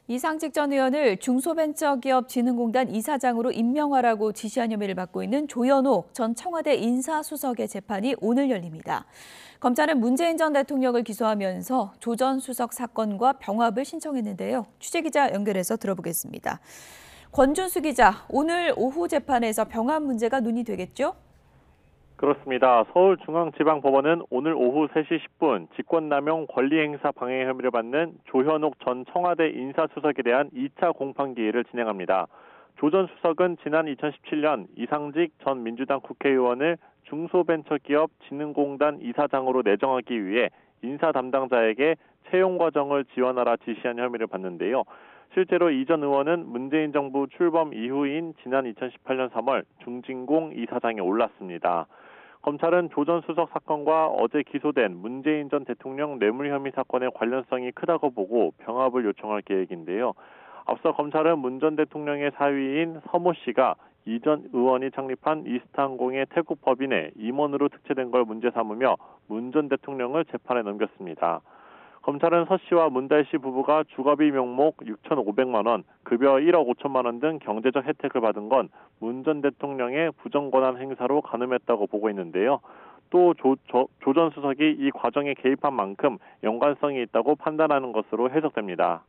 이상직 전 의원을 중소벤처기업진흥공단 이사장으로 임명하라고 지시한 혐의를 받고 있는 조현옥 전 청와대 인사수석의 재판이 오늘 열립니다. 검찰은 문재인 전 대통령을 기소하면서 조 전 수석 사건과 병합을 신청했는데요. 취재기자 연결해서 들어보겠습니다. 권준수 기자, 오늘 오후 재판에서 병합 문제가 논의되겠죠? 그렇습니다. 서울중앙지방법원은 오늘 오후 3시 10분 직권남용 권리행사 방해 혐의를 받는 조현옥 전 청와대 인사수석에 대한 2차 공판기일을 진행합니다. 조 전 수석은 지난 2017년 이상직 전 민주당 국회의원을 중소벤처기업진흥공단 이사장으로 내정하기 위해 인사 담당자에게 채용 과정을 지원하라 지시한 혐의를 받는데요. 실제로 이 전 의원은 문재인 정부 출범 이후인 지난 2018년 3월 중진공 이사장에 올랐습니다. 검찰은 조 전 수석 사건과 어제 기소된 문재인 전 대통령 뇌물 혐의 사건의 관련성이 크다고 보고 병합을 요청할 계획인데요. 앞서 검찰은 문 전 대통령의 사위인 서모 씨가 이 전 의원이 창립한 이스타항공의 태국 법인에 임원으로 특채된 걸 문제 삼으며 문 전 대통령을 재판에 넘겼습니다. 검찰은 서 씨와 문달 씨 부부가 주거비 명목 6,500만 원, 급여 1억 5천만 원 등 경제적 혜택을 받은 건 문 전 대통령의 부정권한 행사로 가늠했다고 보고 있는데요. 또 조 전 수석이 이 과정에 개입한 만큼 연관성이 있다고 판단하는 것으로 해석됩니다.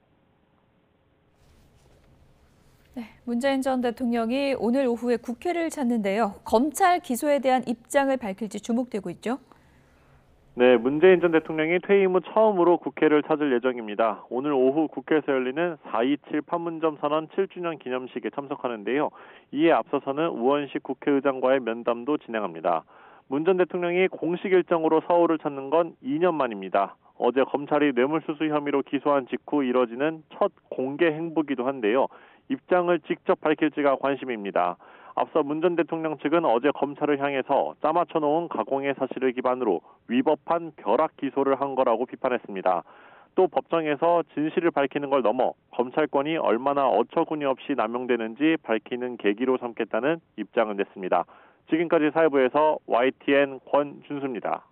네, 문재인 전 대통령이 오늘 오후에 국회를 찾는데요. 검찰 기소에 대한 입장을 밝힐지 주목되고 있죠. 네, 문재인 전 대통령이 퇴임 후 처음으로 국회를 찾을 예정입니다. 오늘 오후 국회에서 열리는 4.27 판문점 선언 7주년 기념식에 참석하는데요. 이에 앞서서는 우원식 국회의장과의 면담도 진행합니다. 문 전 대통령이 공식 일정으로 서울을 찾는 건 2년 만입니다. 어제 검찰이 뇌물수수 혐의로 기소한 직후 이뤄지는 첫 공개 행보기도 한데요. 입장을 직접 밝힐지가 관심입니다. 앞서 문 전 대통령 측은 어제 검찰을 향해서 짜맞춰 놓은 가공의 사실을 기반으로 위법한 벼락 기소를 한 거라고 비판했습니다. 또 법정에서 진실을 밝히는 걸 넘어 검찰권이 얼마나 어처구니 없이 남용되는지 밝히는 계기로 삼겠다는 입장을 냈습니다. 지금까지 사회부에서 YTN 권준수입니다.